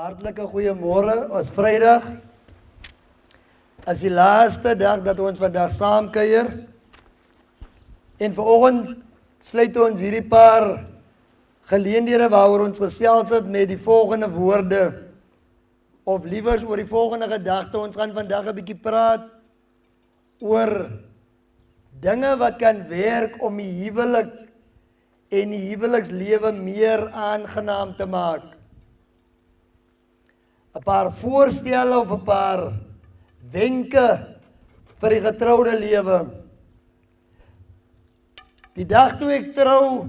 Hartlike goeiemôre, ons Vrydag is die laaste dag dat ons vandag saam kuier. En vanoggend sluit ons hierdie paar geleenthede waaroor ons gesels het met die volgende woorde. Of liewers oor die volgende gedagte. Ons gaan vandag 'n bietjie praat oor dinge wat kan werk om die huwelik en die huwelikslewe meer aangenaam te maak. 'n Paar voorstelle of 'n paar wenke vir die getroude lewe. Die dag toe ek trou,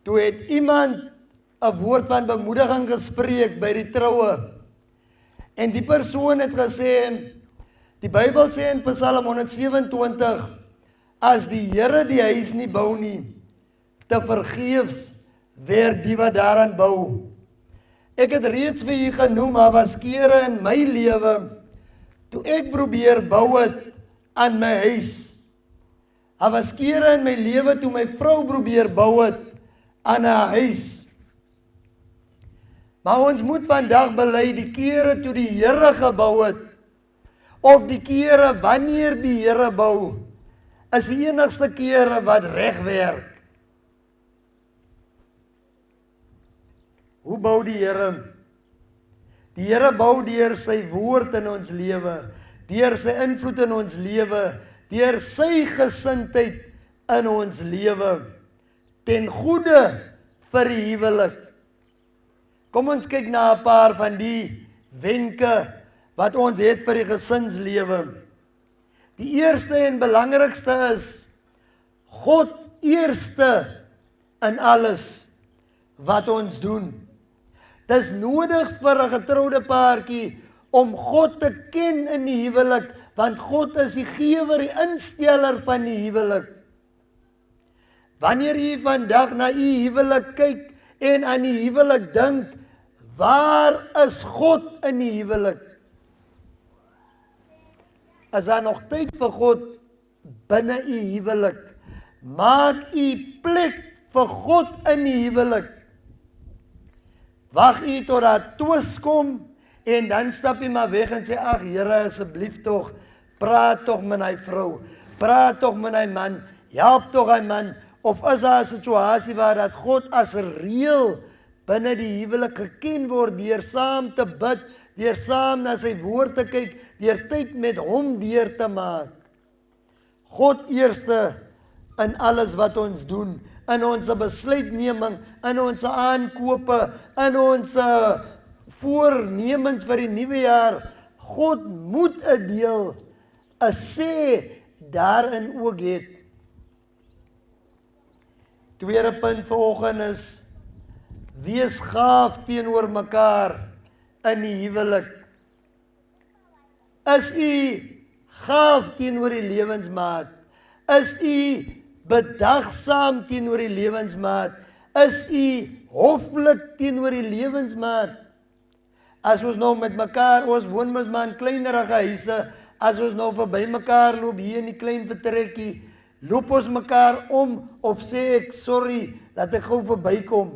toe het iemand 'n woord van bemoediging gespreek by die troue. En die persoon het gesê, die Bybel sê in Psalm 127, as die Here die huis nie bou nie, te vergeefs werk die wat daaraan bou. Ek het reeds vir u genoem, maar was kere in my lewe, toe ek probeer bou het aan my huis. Daar was kere in my lewe toe my vrou probeer bou het aan haar huis. Maar ons moet vandag bely die kere toe die Here gebou het, of die kere wanneer die Here bou, is die enigste kere wat reg werk. Hoe bou die Here? Die Here bou deur sy woord in ons lewe, deur sy invloed in ons lewe, deur sy gesindheid in ons lewe, ten goeie vir die huwelik. Kom ons kyk na 'n paar van die wenke wat ons het vir die gesinslewe. Die eerste en belangrikste is God eerste in alles wat ons doen. Dis nodig vir 'n getroude paartjie om God te ken in die huwelik, want God is die gewer, die insteller van die huwelik. Wanneer jy vandag na u huwelik kyk en aan die huwelik dink, waar is God in die huwelik? Is daar nog tyd vir God binne u huwelik? Maak u plek vir God in die huwelik. Wag u tot daar twis kom en dan stap jy maar weg en sê, ag Here, asseblief tog, praat tog met my vrou, praat tog met my man, help tog hy man. Of is daar 'n situasie waar dat God as 'n reël binne die huwelik geken word deur saam te bid, deur saam na sy woord te kyk, deur tyd met hom deur te maak. God eerste in alles wat ons doen, in ons besluitneming, in ons aankope, in ons voornemens vir die nuwe jaar. God moet 'n deel, 'n sê daarin ook het. Tweede punt vanoggend is, wees gaaf teenoor mekaar in die huwelik. Is u gaaf teenoor die lewensmaat? Is u bedagsaam teenoor die lewensmaat? Is u hoflik teenoor die lewensmaat? As ons nou met mekaar, ons woon mos maar in kleinerige huise, as ons nou verby mekaar loop hier in die klein vertrekkie, loop ons mekaar om of sê ek sorry dat ek gou verbykom?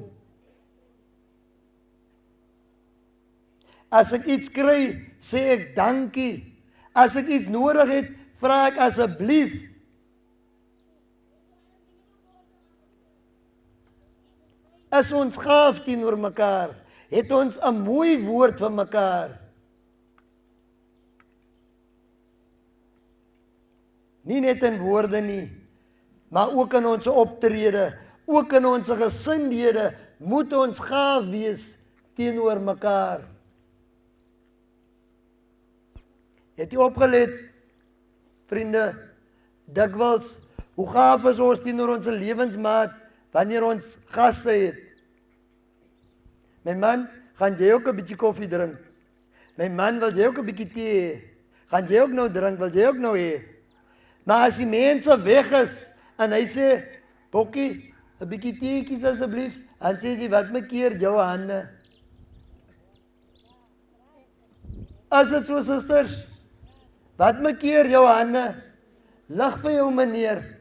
As ek iets kry, sê ek dankie. As ek iets nodig het, vra ek asseblief. Is ons gaaf teenoor mekaar? Het ons 'n mooi woord vir mekaar? Nie net in woorde nie, maar ook in ons optrede, ook in ons gesindhede, moet ons gaaf wees teenoor mekaar. Het jy opgelet, vriende, dikwels, hoe gaaf is ons teenoor ons lewensmaat wanneer ons gaste het? My man, gaan jy ook 'n bietjie koffie drink? My man, wil jy ook 'n bietjie tee hê? Gaan jy ook nou drink? Wil jy ook nou hê? Maar as die mense weg is en hy sê, Bokkie, 'n bietjie teetjies asseblief, dan sê jy, wat maak keer jou hande? As dit so, susters, wat maak keer jou hande? Lig vir jou meneer.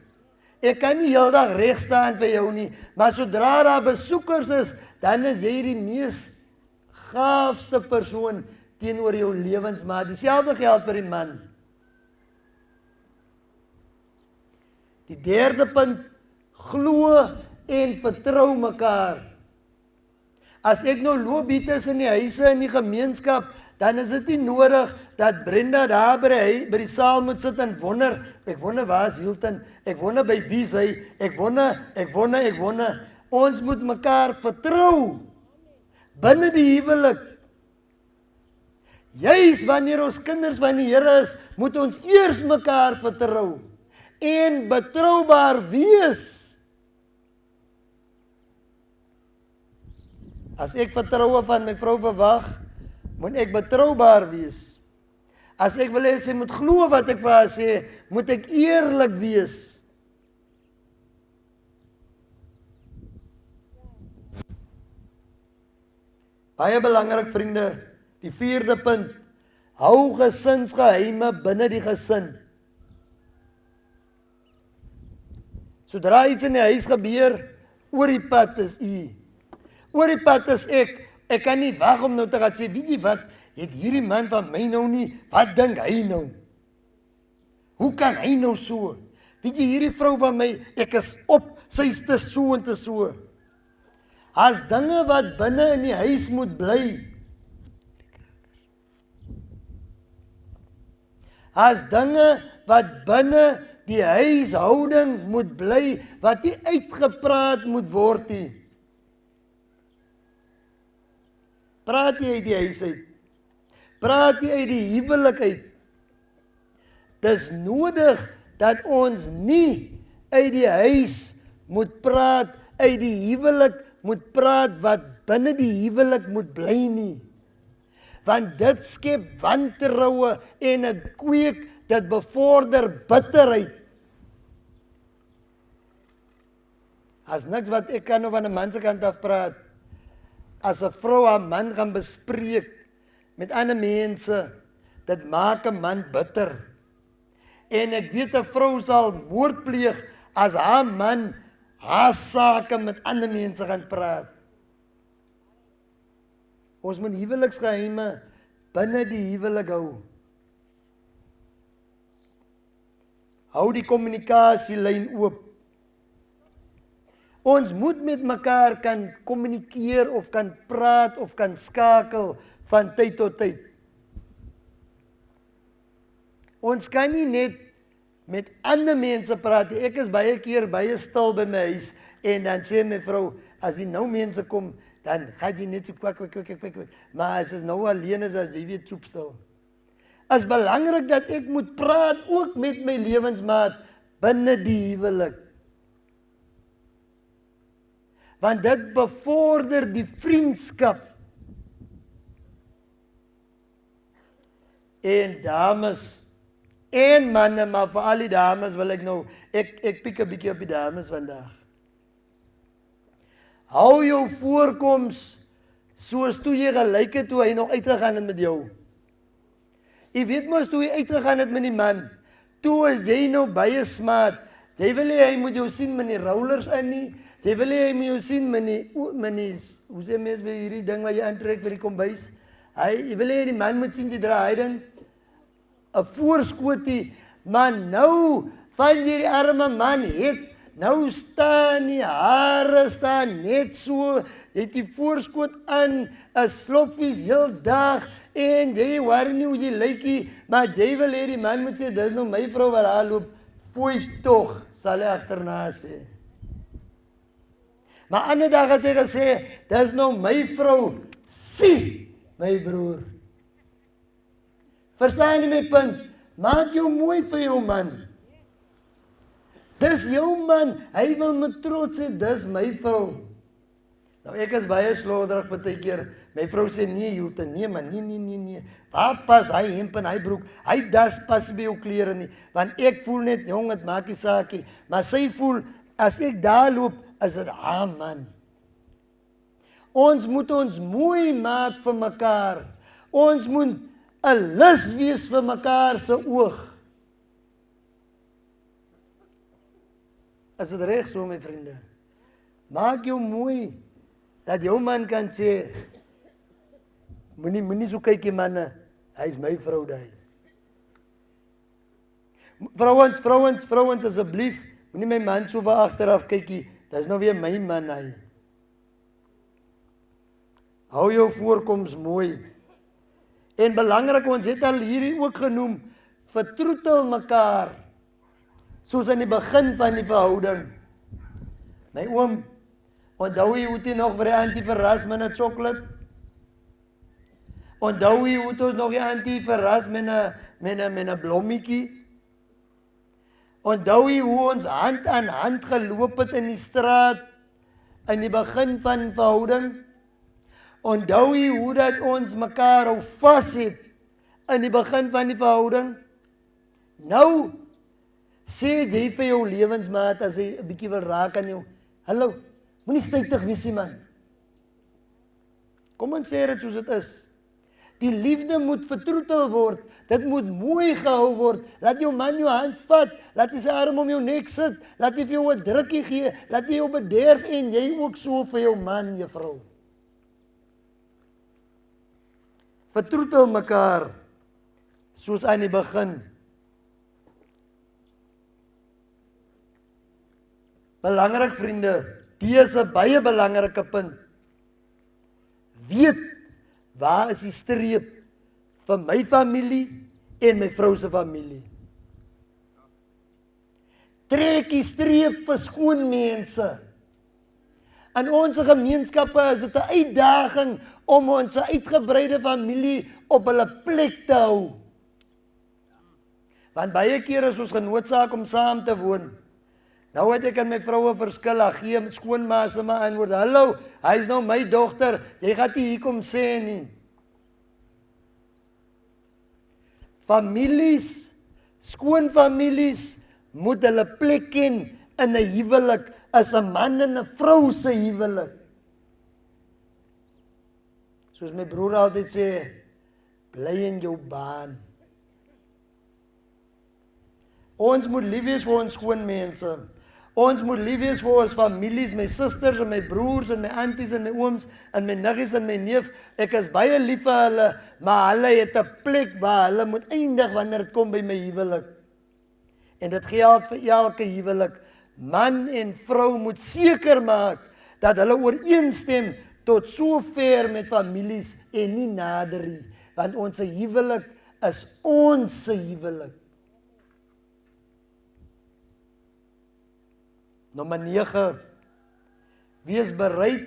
Ek kan nie heeldag reg staan vir jou nie, maar sodra daar besoekers is, dan is jy die mees gaafste persoon teenoor jou lewensmaat. Dieselfde geld vir die man. Die derde punt, glo en vertrou mekaar. As ek nou loop hier tussen die huise in die gemeenskap, dan is dit nie nodig dat Brenda daar by die saal moet sit en wonder, ek wonder waar is Hilton, ek wonder by wie is hy, ek wonder. Ons moet mekaar vertrou, binne die huwelik. Juis wanneer ons kinders van die Here is, moet ons eers mekaar vertrou, en betroubaar wees. As ek vertroue van my vrou verwag, moet ek betroubaar wees. As ek wil hê sy moet glo wat ek vir haar sê, moet ek eerlik wees. Baie belangrik, vriende, die vierde punt, hou gesinsgeheime binne die gesin. Sodra iets in die huis gebeur, oor die pad is u. Oor die pad is ek kan nie wag om nou te gaan sê, weet jy wat, het hierdie man van my nou nie, wat dink hy nou? Hoe kan hy nou so? Weet jy, hierdie vrou van my, ek is op, sy is te so en te so. As dinge wat binne in die huis moet bly, as dinge wat binne die huishouding moet bly, wat nie uitgepraat moet word nie. Praat jy uit die huis uit. Praat jy uit die huwelik uit. Dis nodig dat ons nie uit die huis moet praat, uit die huwelik moet praat wat binne die huwelik moet bly nie. Want dit skep wantroue en dit kweek, dit bevorder bitterheid. As niks wat ek kan nou van 'n man se kant af praat, as 'n vrou haar man gaan bespreek met ander mense, dit maak 'n man bitter. En ek weet 'n vrou sal moord pleeg as haar man haar sake met ander mense gaan praat. Ons moet huweliksgeheime binne die huwelik hou. Hou die kommunikasielyn oop. Ons moet met mekaar kan kommunikeer of kan praat of kan skakel van tyd tot tyd. Ons kan nie net met ander mense praat. Ek is baie keer baie stil by my huis en dan sê my vrou, as die nou mense kom, dan gaan jy net so kwak. Maar as is nou alleen is, as jy weer troep stil. Is belangrik dat ek moet praat ook met my lewensmaat binne die huwelik. Want dit bevorder die vriendskap. En dames, en manne, maar vir al die dames wil ek nou, ek piek 'n bietjie op die dames vandag. Hou jou voorkoms soos toe jy gelyk het toe hy nog uitgegaan het met jou. Jy weet mos toe jy uitgegaan het met die man, toe is jy nou baie smart. Jy wil hê hy moet jou sien met die rollers in nie. Jy wil hê hy moet jou sien met die, hoe sê mens by hierdie ding wat jy aantrek by die kombuis? Jy wil hê die man moet sien, jy dra hy ding, 'n voorskootie, maar nou, van hierdie arme man het, nou staan die hare, staan net so, jy het die voorskoot aan, 'n sloffies heel dag, en jy waar nie hoe jy lykie, maar jy wil hê die man moet sê, dis nou my vrou wat daar loop, foei toch, sal hy agterna sê. Maar ander dag het hy gesê, dis nou my vrou, sien, my broer. Verstaan jy my punt? Maak jou mooi vir jou man. Dis jou man, hy wil met trots sê, dis my vrou. Nou ek is baie slordig baie keer, my vrou sê, nee Hilton, nee man, nee. Waar pas hy hemp en hy broek, hy das pas by jou klere nie, want ek voel net, jong, het maak die saakie, maar sy voel, as ek daar loop, is dit haar man. Ons moet ons mooi maak vir mekaar, ons moet 'n lus wees vir mekaar se oog. Is dit reg so, my vriende? Maak jou mooi, dat jou man kan sê, Moenie so kykie manne, hy is my vrou daai. Vrouens asseblief, moenie my man so van agteraf kykie, dis nou weer my man hy. Hou jou voorkoms mooi. En belangrik, ons het al hierdie ook genoem, vertroetel mekaar, soos in die begin van die verhouding. My oom, onthou jy hoe het jy nog vir die auntie verras met 'n chocolate? Onthou jy hoe het ons nog die auntie verras met 'n blommetjie? Onthou jy hoe ons hand aan hand geloop het in die straat, in die begin van verhouding? Onthou jy hoe dat ons mekaar hou vas het, in die begin van die verhouding? Nou, sê jy vir jou lewensmaat, as hy 'n bietjie wil raak aan jou, hallo, moenie stytig wees nie man. Kom ons sê dit soos dit is. Die liefde moet vertroetel word, dit moet mooi gehou word, laat jou man jou hand vat, laat hy sy arm om jou nek sit, laat hy vir jou 'n drukkie gee, laat hy jou bederf en jy ook so vir jou man, juffrou. Vertroetel mekaar, soos aan die begin. Belangrik vriende, dit is 'n baie belangrike punt. Weet, waar is die streep vir my familie en my vrou se familie? Trek die streep vir skoon mense. In ons gemeenskappe is dit 'n uitdaging om ons uitgebreide familie op hulle plek te hou. Want baie kere is ons genoodsaak om saam te woon. Nou het ek en my vrou 'n verskil, gee skoonma se maar antwoord, hallo, hy is nou my dogter, jy gaan nie hier kom sê nie. Families, skoonfamilies, moet hulle plek ken in 'n huwelik, as 'n man en 'n vrou se huwelik. Soos my broer altyd sê, bly in jou baan. Ons moet lief wees vir ons skoonmense. Ons moet lief wees vir ons families, my susters en my broers en my aunties en my ooms en my niggies en my neef. Ek is baie lief vir hulle, maar hulle het 'n plek waar hulle moet eindig wanneer dit kom by my huwelik. En dit geld vir elke huwelik. Man en vrou moet seker maak dat hulle ooreenstem tot so ver met families en nie nader nie, want ons huwelik is ons huwelik. Nommer 9, wees bereid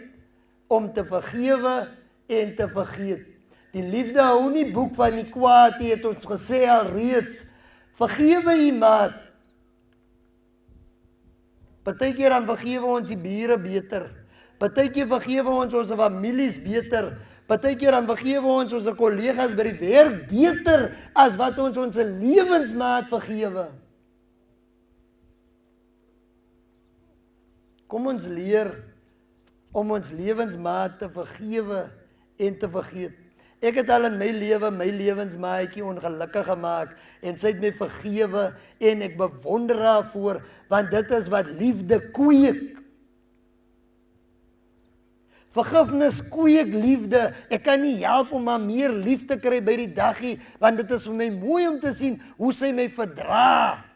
om te vergewe en te vergeet. Die liefde hou nie boek van die kwaad, het ons gesê al reeds. Vergewe iemand. Partykeer dan vergewe ons die bure beter. Partykeer vergewe ons families beter. Partykeer dan vergewe ons kollegas by die werk beter as wat ons lewensmaat vergewe. Kom ons leer om ons lewensmaat te vergewe en te vergeet. Ek het al in my lewe my lewensmaatjie ongelukkig gemaak en sy het my vergewe en ek bewonder haar voor, want dit is wat liefde kweek. Vergifnis kweek liefde. Ek kan nie help om maar meer lief te kry by die daggie, want dit is vir my mooi om te sien hoe sy my verdra.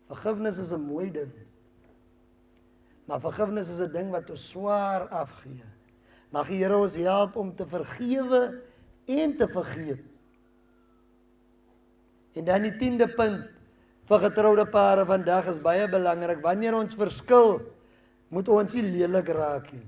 Vergifnis is 'n mooi ding. Maar vergifnis is 'n ding wat ons swaar afgee. Mag die Here ons help om te vergewe en te vergeet. En dan die 10de punt vir getroude pare vandag is baie belangrik. Wanneer ons verskil, moet ons nie lelik raak nie.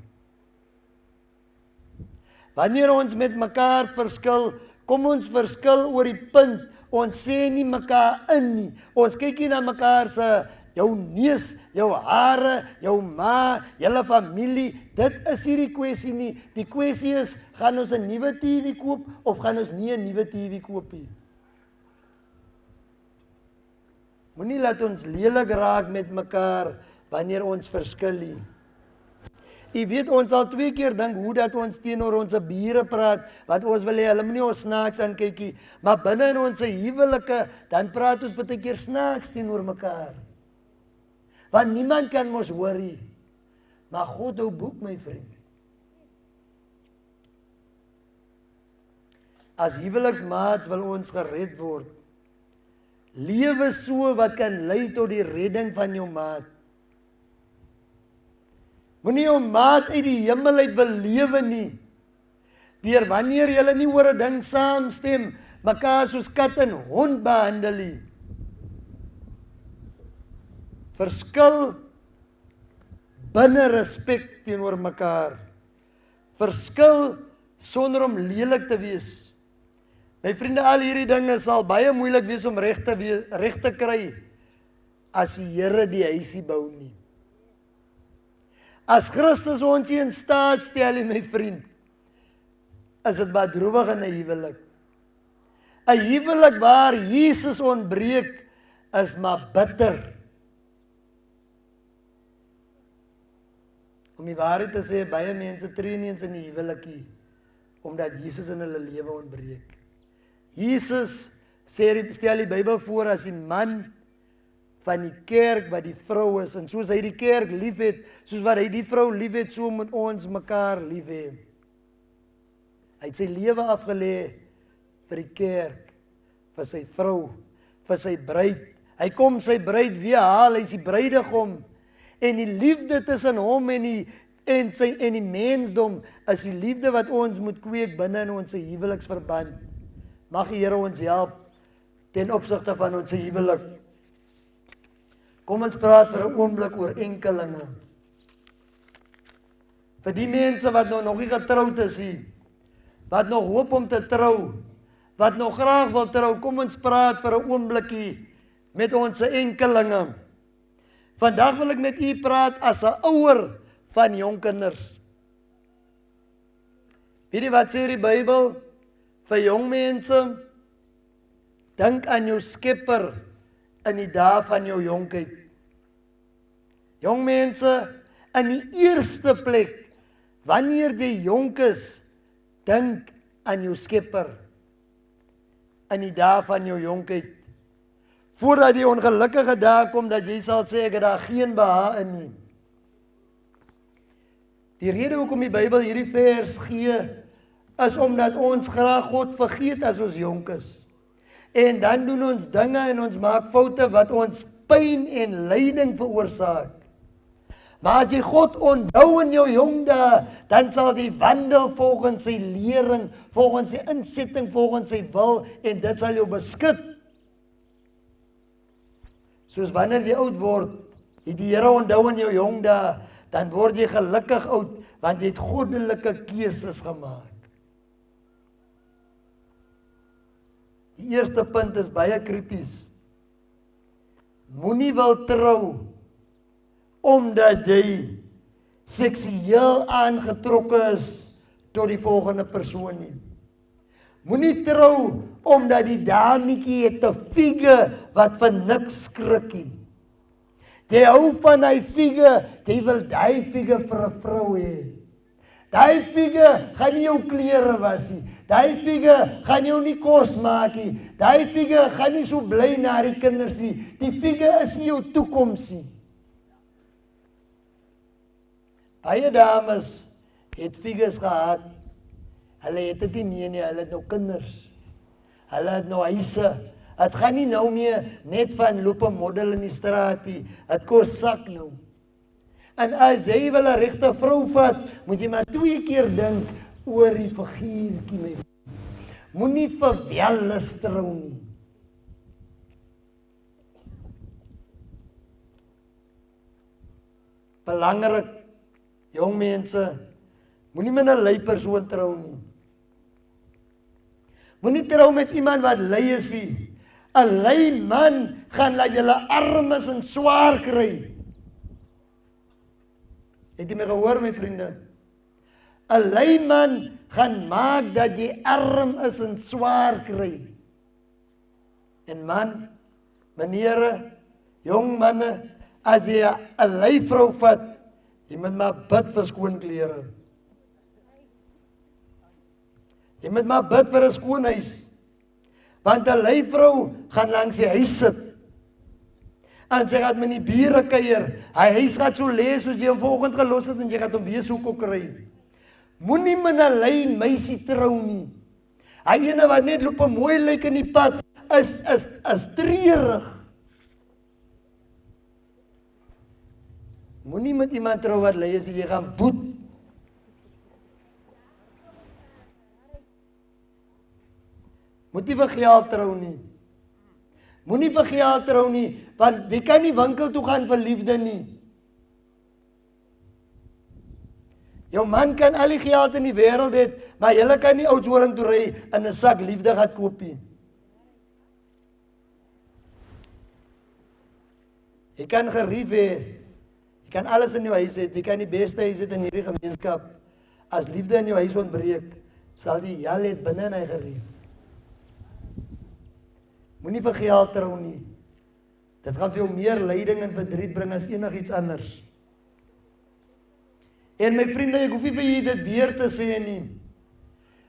Wanneer ons met mekaar verskil, kom ons verskil oor die punt. Ons sê nie mekaar in nie. Ons kyk nie na mekaar se jou neus, jou hare, jou ma, julle familie. Dit is nie die kwessie nie. Die kwessie is, gaan ons 'n nuwe TV koop of gaan ons nie 'n nuwe TV koop nie? Moenie laat ons lelik raak met mekaar wanneer ons verskil nie. Jy weet, ons al 2 keer dink hoe dat ons teenoor ons bure praat, want ons wil hê hulle moet nie ons snaaks aankyk nie, maar binne in ons huwelike, dan praat ons baie keer snaaks teenoor mekaar. Want niemand kan mos hoor nie. Maar God hou boek, my vriend. As huweliksmaats wil ons gered word. Lewe so wat kan lei tot die redding van jou maat. Moenie jou maat uit die hemel uit wil lewe nie. Deur wanneer julle nie oor 'n ding saamstem, mekaar soos kat en hond behandel nie. Verskil binne respek teenoor mekaar. Verskil sonder om lelik te wees. My vriende, al hierdie dinge sal baie moeilik wees om reg te kry as die Here die huisie bou nie. As Christus ons nie in staat stel, my vriend, is dit bedroewig in 'n huwelik. 'n Huwelik waar Jesus ontbreek is maar bitter. Om die waarheid te sê, baie mense tree nie eens in die huwelikie, omdat Jesus in hulle lewe ontbreek. Jesus stel die Bybel voor as die man van die kerk wat die vrou is, en soos hy die kerk lief het, soos wat hy die vrou lief het, so moet ons mekaar lief hê. Hy het sy lewe afgelê vir die kerk, vir sy vrou, vir sy bruid. Hy kom sy bruid weer haal, hy is die bruidegom. En die liefde tussen hom en die mensdom is die liefde wat ons moet kweek binne in ons huweliksverband. Mag die Here ons help ten opsigte van ons huwelik. Kom ons praat vir 'n oomblik oor enkelinge. Vir die mense wat nog nie getroud is nie, wat nog hoop om te trou, wat nog graag wil trou, kom ons praat vir 'n oomblikie met ons enkelinge. Vandag wil ek met u praat as 'n ouer van jong kinders. Weet jy wat sê die Bybel? Vir jong mense, dink aan jou Skepper in die dae van jou jonkheid. Jong mense, in die eerste plek, wanneer jy jonk is, dink aan jou Skepper in die dae van jou jonkheid. Voordat die ongelukkige dag kom, dat jy sal sê, ek het daar geen behaag in nie. Die rede hoekom die Bybel hierdie vers gee, is omdat ons graag God vergeet as ons jonk is. En dan doen ons dinge en ons maak foute wat ons pyn en lyding veroorsaak. Maar as jy God onthou in jou jong dae, dan sal jy wandel volgens sy lering, volgens sy insetting, volgens sy wil, en dit sal jou beskik. Soos wanneer jy oud word, jy die Here onthou in jou jong dae, dan word jy gelukkig oud, want jy het goddelike keuses gemaak. Die eerste punt is baie krities. Moenie wil trou, omdat jy seksueel aangetrokke is tot die volgende persoon nie. Moenie trou, omdat die dametjie het 'n fige wat van niks skrikkie. Jy hou van die fige, jy wil die fige vir 'n vrou hê. Die fige gaan nie jou klere was nie. Die fige gaan jou nie kos maak nie. Die fige gaan nie so bly na die kinders nie. Die fige is nie jou toekoms nie. Baie dames het figes gehad. Hulle het dit nie meer nie, hulle het nou kinders. Hulle het nou huise. Het gaan nie nou meer net van loop en model in die straat nie. Het kos sak nou. En as jy wil 'n regte vrou vat, moet jy maar 2 keer dink oor die figuurtjie, my. Moenie vir wellus trou nie. Belangrik, jong mense, moenie met 'n lui persoon trou nie. Moenie trou met iemand wat lui is nie. 'n Lui man gaan laat julle arm is en swaar kry. Het jy my gehoor, my vriende? 'n Lui man gaan maak dat jy arm is en swaar kry. En man, meneere, jong manne, as jy 'n lui vrou vat, jy moet maar bid vir skoon klere. Jy moet maar bid vir 'n skoon huis. Want 'n lui vrou gaan langs die huis sit. En sy gaan met die bure kuier. Hy huis gaan so lees soos jy hom vanoggend gelos het en jy gaan hom weer soek kry. Moenie met 'n lui meisie trou nie. Hy ene wat net loop mooi lyk in die pad, is treurig. Moenie met iemand trou wat lei as jy gaan boet. Moet nie vir geld trou nie. Moenie vir geld trou nie, want jy kan nie winkel toe gaan vir liefde nie. Jou man kan al die geld in die wêreld hê, maar jy kan nie Oudtshoorn toe ry en 'n sak liefde gaan koop nie. Jy kan gerief hê, jy kan alles in jou huis hê, jy kan die beste huis hê in hierdie gemeenskap. As liefde in jou huis ontbreek, sal jy jal het binne in hy gerief. Moenie vir geld trou nie. Dit gaan vir jou meer lyding en verdriet bring as enigiets anders. En my vriende, ek hoef nie vir jy dit weer te sê nie.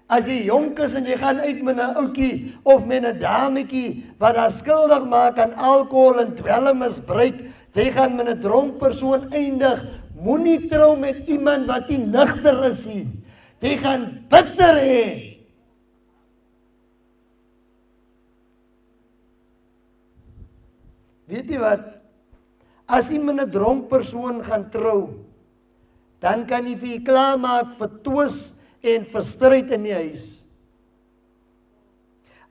As jy jonk is en jy gaan uit met 'n ouetjie of met 'n dametjie wat daar skuldig maak aan alkohol en dwelmmisbruik, jy gaan met 'n dronk persoon eindig. Moenie trou met iemand wat nie nugter is nie. Jy gaan bitter hê. Weet jy wat? As jy met 'n dronk persoon gaan trou, dan kan jy vir jy klaarmaak vir twis en vir stryd in die huis.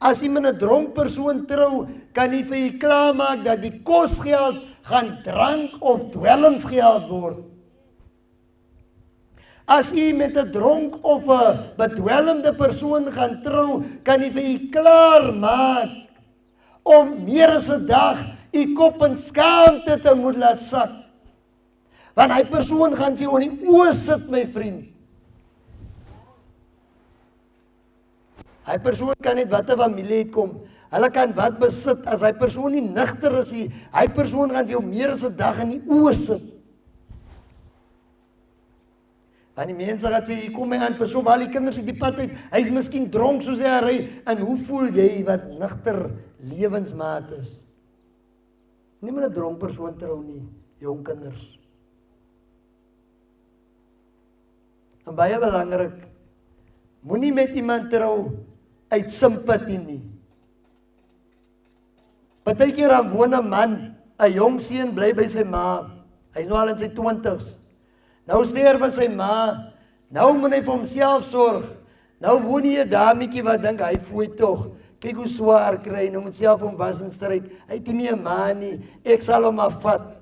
As jy met 'n dronk persoon trou, kan jy vir jy klaarmaak dat die kosgeld gaan drank of dwelmsgeld word. As jy met 'n dronk of 'n bedwelmde persoon gaan trou, kan jy vir jy klaarmaak om meer as 'n dag jy kop in skaamte te moet laat sak. Want hy persoon gaan vir jou in die oë sit, my vriend. Hy persoon kan net wat 'n familie kom. Hulle kan wat besit. As hy persoon nie nugter is nie, hy persoon gaan vir jou meer as 'n dag in die oë sit. Want die mense gaan sê, hier kom my aan persoon, waar die kinders uit die pad uit, hy is miskien dronk soos hy ry, en hoe voel jy wat nugter lewensmaat is? Nie met 'n dronk persoon trou nie, jong kinders. En baie belangrik, moenie met iemand trou uit simpatie nie. Partykeer dan woon 'n man, 'n jong seun bly by sy ma. Hy's nou al in sy 20's. Nou sterf sy ma. Nou moet hy vir homself sorg. Nou woon hier 'n dametjie wat dink hy fooi tog. Kyk hoe swaar kry, nou moet self hom was en stryk. Hy het nie 'n ma nie. Ek sal hom afvat.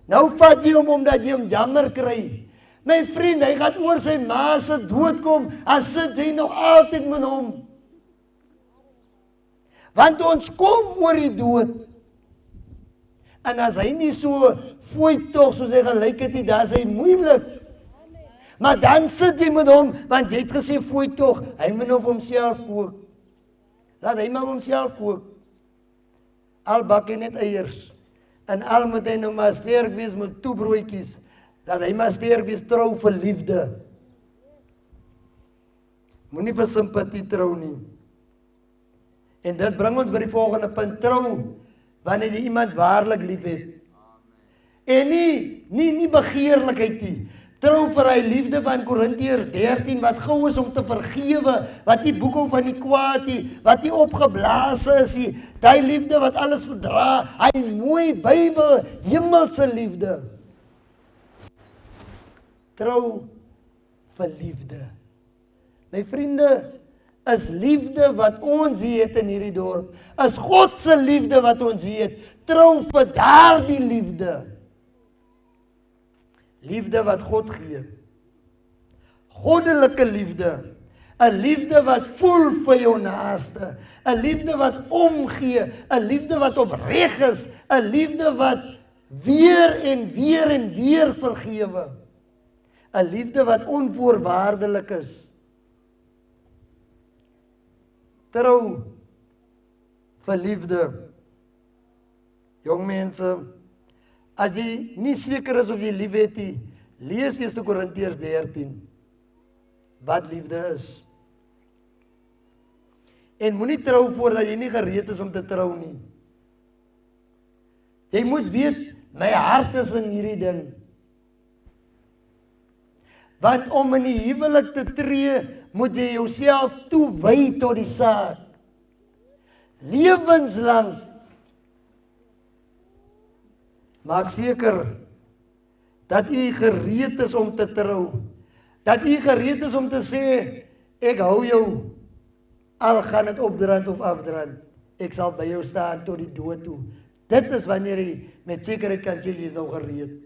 Nou vat jy hom omdat jy hom jammer kry. My vriend, hy gaan oor sy ma se dood kom, as sit jy nog altyd met hom. Want ons kom oor die dood. En as hy nie so fooi tog soos hy gelyk het nie, dan is hy moeilik. Maar dan sit jy met hom, want jy het gesê fooi tog, hy moet nou vir homself kook. Laat hy maar vir homself kook. Al bak hy net eiers. En al moet hy nou maar sterk wees met toebroodjies. Laat hy maar sterk wees, trou vir liefde. Moenie vir simpatie trou nie. En dit bring ons by die volgende punt, trou wanneer jy iemand waarlik lief het. En nie begeerlikheid nie. Trou vir hy liefde van Korintiërs 13, wat gou is om te vergewe, wat nie boekhou van die kwaad nie, wat nie opgeblaas is nie, die liefde wat alles verdra, hy mooi Bybel, hemelse liefde. Trou vir liefde. My vriende, is liefde wat ons het in hierdie dorp, is God se liefde wat ons het, trou vir daardie liefde. Liefde wat God gee. Goddelike liefde. 'n liefde wat voel vir jou naaste. 'n liefde wat omgee. 'n liefde wat opreg is. 'n liefde wat weer en weer en weer vergewe. 'n liefde wat onvoorwaardelik is. Trou vir liefde. Jong mense, as jy nie seker is of jy lief het nie, lees 1 Korintiërs 13. Wat liefde is. En moenie trou voordat jy nie gereed is om te trou nie. Jy moet weet, my hart is in hierdie ding. Want om in die huwelik te tree, moet jy jouself toewy tot die saad. Lewenslang. Maak seker dat u gereed is om te trou. Dat u gereed is om te sê, ek hou jou, al gaan het opdrand of afdrand. Ek sal by jou staan tot die dood toe. Dit is wanneer jy met sekerheid kan sê, jy is nou gereed.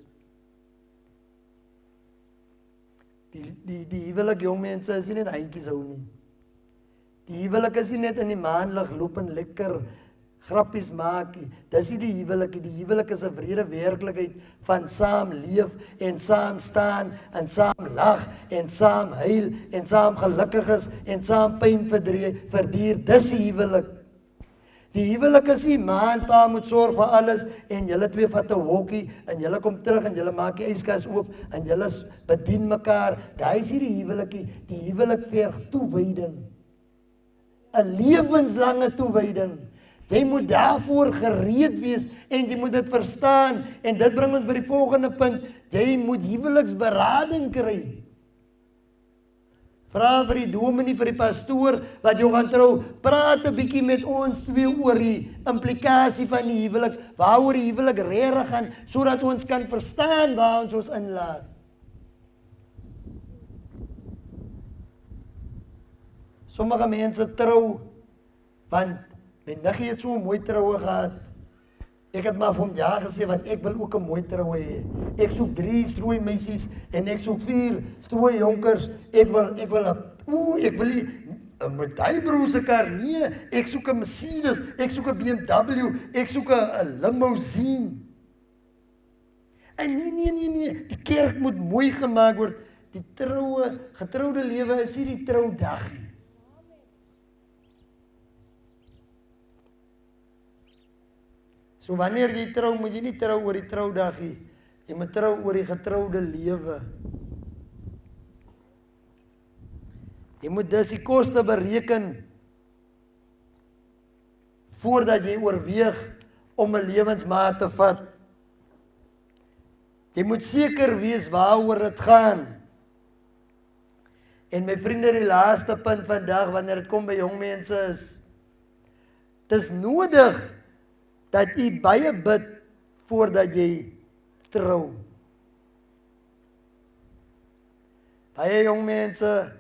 Die huwelik jong mense is nie net eindjies hou nie. Die huwelik is nie net in die maanlig loop en lekker grappies maak nie. Dis nie die huwelik. Die huwelik is 'n wrede werklikheid van saam leef en saam staan en saam lag en saam huil en saam gelukkig is en saam pyn verduur. Dis die huwelik. Die huwelik is nie ma en pa moet sorg vir alles en julle twee vat 'n hokkie en julle kom terug en julle maak die yskas oop en julle bedien mekaar. Daai is nie die huwelik nie. Die huwelik verg toewyding. 'n Lewenslange toewyding. Jy moet daarvoor gereed wees en jy moet dit verstaan. En dit bring ons by die volgende punt. Jy moet huweliksberading kry. Vra vir die dominee, vir die pastoor wat jou gaan trou, praat 'n bietjie met ons twee oor die implikasie van die huwelik, waaroor die huwelik regtig gaan, sodat ons kan verstaan waar ons inlaat. Sommige mense trou, want my niggie het so 'n mooi troue gehad. Ek het maar vir hom ja gesê, want ek wil ook 'n mooi troue hê. Ek soek 3 strooi meisies en ek soek 4 strooi jonkers. Ek wil nie 'n medaillebroerse kar, nee. Ek soek 'n Mercedes, ek soek 'n BMW, ek soek 'n limousine. En nee, die kerk moet mooi gemaak word. Die getroude lewe is nie die troudag nie. So wanneer jy trou, moet jy nie trou oor die troudag nie. Jy moet trou oor die getroude lewe. Jy moet dus die koste bereken voordat jy oorweeg om 'n lewensmaat te vat. Jy moet seker wees waaroor dit gaan. En my vriende, die laaste punt vandag wanneer dit kom by jong mense is, dis nodig dat jy baie bid voordat jy trou. Baie jong mense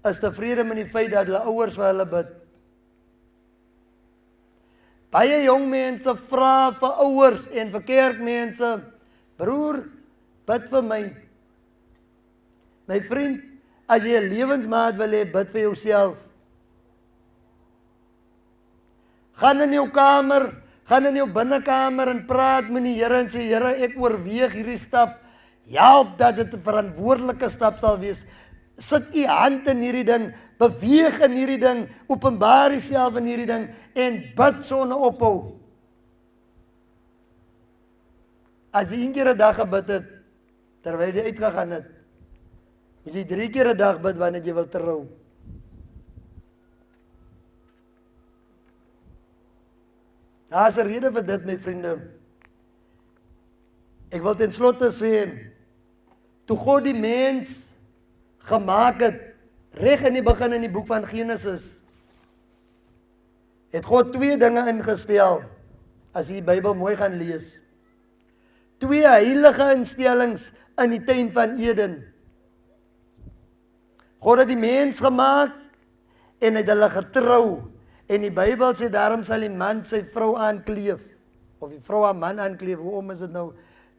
is tevrede met die feit dat hulle ouers vir hulle bid. Baie jong mense vra vir ouers en vir kerkmense, broer, bid vir my. My vriend, as jy 'n lewensmaat wil hê, bid vir jouself. Gaan in jou kamer, gaan in jou binnekamer en praat met die Here en sê, Here, ek oorweeg hierdie stap. Help dat dit 'n verantwoordelike stap sal wees. Sit u hand in hierdie ding, beweeg in hierdie ding, openbaar jouself in hierdie ding en bid sonder ophou. As jy 1 keer 'n dag gebid het, terwyl jy uitgegaan het, moet jy 3 keer 'n dag bid wanneer jy wil trou. Daar is 'n rede vir dit, my vriende. Ek wil ten slotte sê, toe God die mens gemaak het, reg in die begin in die boek van Genesis, het God 2 dinge ingestel, as jy die Bybel mooi gaan lees. 2 heilige instellings in die tuin van Eden. God het die mens gemaak en het hulle getrou. En die Bybel sê, daarom sal die man sy vrou aankleef. Of die vrou aan man aankleef, hoe is dit nou?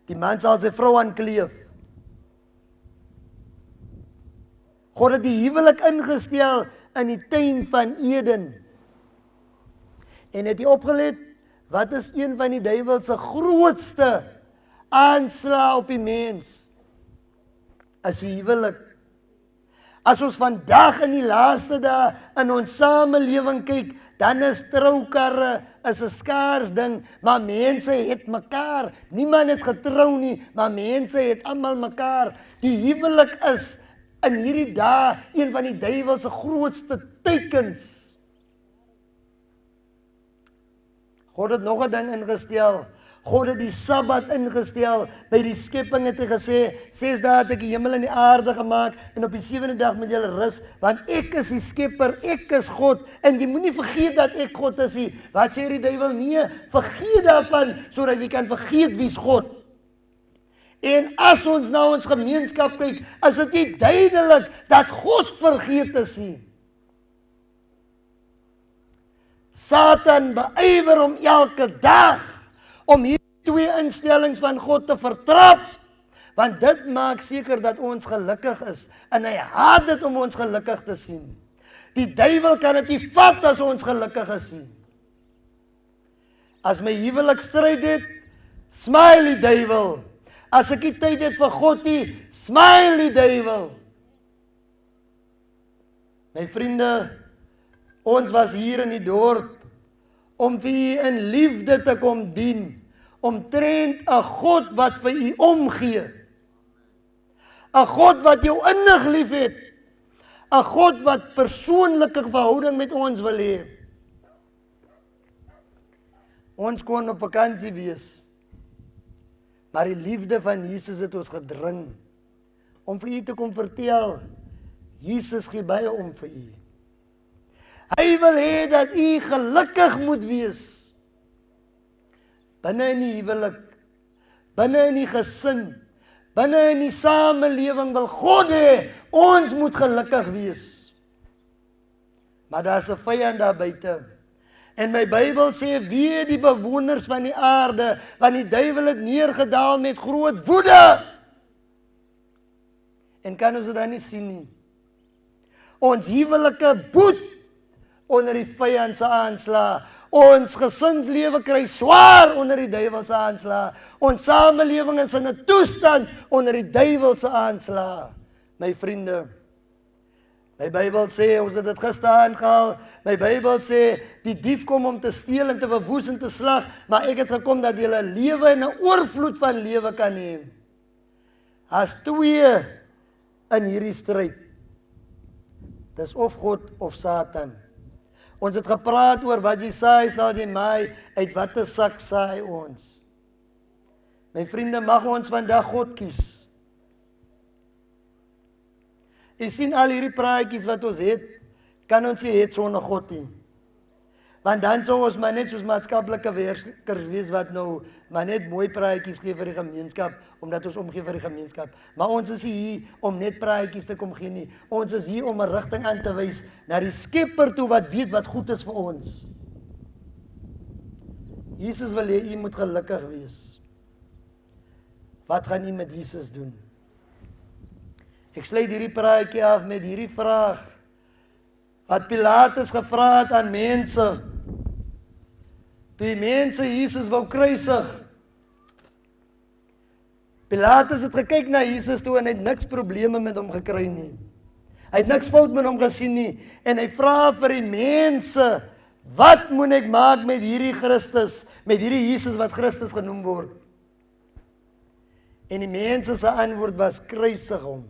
Die man sal sy vrou aankleef. God het die huwelik ingestel in die tuin van Eden. En het jy opgelet, wat is een van die duiwel se grootste aanslag op die mens? As die huwelik. As ons vandag in die laaste dae in ons samelewing kyk, dan is troukarre is 'n skaars ding, maar mense het mekaar. Niemand het getrou nie, maar mense het almal mekaar. Die huwelik is in hierdie dae een van die duiwel se grootste tekens. God het nog 'n ding ingestel. God het die Sabbat ingestel by die skepping het hy gesê, 6 dae het ek die hemel en die aarde gemaak en op die 7de dag moet julle rus, want ek is die skepper, ek is God en jy moenie vergeet dat ek God is nie. Wat sê die duiwel? Nee, vergeet daarvan sodat jy kan vergeet wie's God. En as ons nou ons gemeenskap kyk, is dit nie duidelik dat God vergeet is nie. Satan beywer om elke dag om hierdie 2 instellings van God te vertrap, want dit maak seker dat ons gelukkig is, en hy haat dit om ons gelukkig te sien. Die duiwel kan dit nie vat as ons gelukkig is nie. As my huwelik stryd het, smile die duiwel. As ek nie tyd het vir God nie, smile die duiwel. My vriende, ons was hier in die dorp om vir u in liefde te kom dien, omtrent 'n God wat vir u omgee, 'n God wat jou innig lief het, 'n God wat persoonlike verhouding met ons wil hê. Ons kon op vakansie wees, maar die liefde van Jesus het ons gedring om vir u te kom vertel, Jesus gee baie om vir u. Hy wil hê dat u gelukkig moet wees. Binne in die huwelik, binne in die gesin, binne in die samelewing wil God hê, ons moet gelukkig wees. Maar daar's 'n vyand daar buite. En my Bybel sê, wie die bewoners van die aarde, want die duiwel het neergedaal met groot woede. En kan ons dit dan nie sien nie? Ons huwelike boet onder die vyand se aanslag. Ons gesinslewe kry swaar onder die duiwel se aanslag. Ons samelewing is in 'n toestand onder die duiwel se aanslag. My vriende, my Bybel sê, ons het dit gister aangehaal, my Bybel sê, die dief kom om te steel en te verwoes en te slag, maar ek het gekom dat jy 'n lewe en 'n oorvloed van lewe kan hê. As 2 in hierdie stryd, dis of God of Satan. Ons het gepraat oor wat jy saai, sal jy maai, uit watter sak saai ons. My vriende, mag ons vandag God kies. Jy sien al hierdie praatjies wat ons het, kan ons nie het sonder God nie. Want dan sou ons maar net soos maatskaplike werkers wees wat nou maar net mooi praatjies gee vir die gemeenskap, omdat ons omgee vir die gemeenskap. Maar ons is hier om net praatjies te kom gee nie. Ons is hier om 'n rigting aan te wys na die Skepper toe wat weet wat goed is vir ons. Jesus wil hê u moet gelukkig wees. Wat gaan u met Jesus doen? Ek sluit hierdie praatjie af met hierdie vraag wat Pilatus gevra het aan mense. Toe die mense Jesus wou kruisig. Pilatus het gekyk na Jesus toe en hy het niks probleme met hom gekry nie. Hy het niks fout met hom gesien nie en hy vra vir die mense, wat moet ek maak met hierdie Christus, met hierdie Jesus wat Christus genoem word? En die mense se antwoord was, kruisig hom.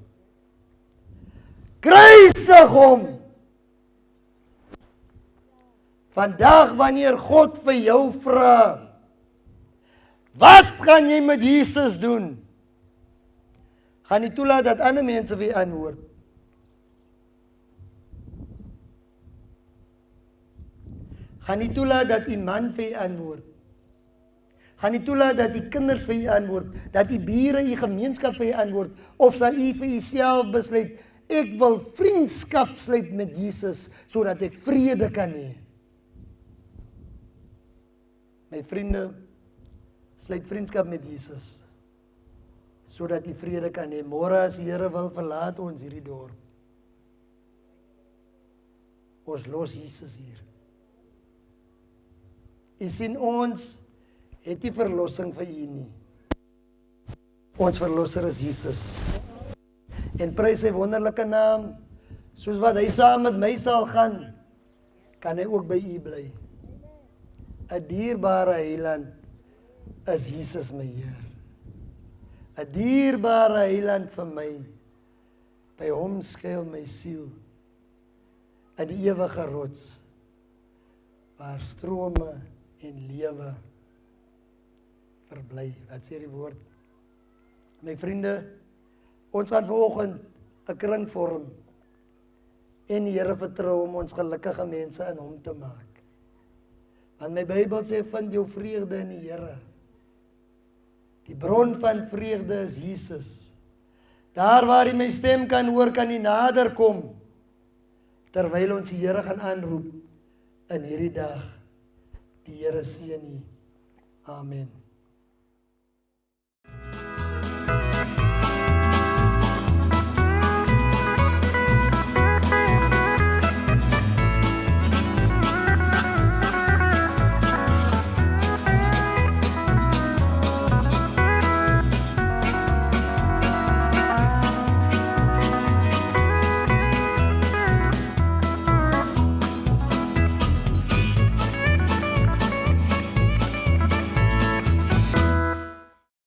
Kruisig hom! Vandag wanneer God vir jou vra, wat gaan jy met Jesus doen? Gaan nie toelaat dat ander mense vir antwoord. Gaan nie toelaat dat die man vir antwoord. Gaan nie toelaat dat die kinders vir antwoord, dat die bure, die gemeenskap vir antwoord, of sal u vir uself besluit, ek wil vriendskap sluit met Jesus, sodat ek vrede kan hê. My vriende, sluit vriendskap met Jesus, sodat die vrede kan hê. Môre as die Here wil, verlaat ons hierdie dorp. Ons los Jesus hier. U sien, ons het die verlossing vir u nie. Ons verlosser is Jesus. En prys sy wonderlike naam, soos wat hy saam met my sal gaan, kan hy ook by u bly. 'n dierbare heiland is Jesus my Heer. 'n dierbare heiland vir my. By hom skuil my siel in die ewige rots, waar strome en lewe verbly. Wat sê die woord? My vriende, ons gaan vanoggend 'n kring vorm en die Here vertrou om ons gelukkige mense in hom te maak. Want my Bybel sê, vind jou vreugde in die Here. Die bron van vreugde is Jesus. Daar waar jy my stem kan hoor, kan jy nader kom, terwyl ons die Here gaan aanroep in hierdie dag. Die Here seën u. Amen.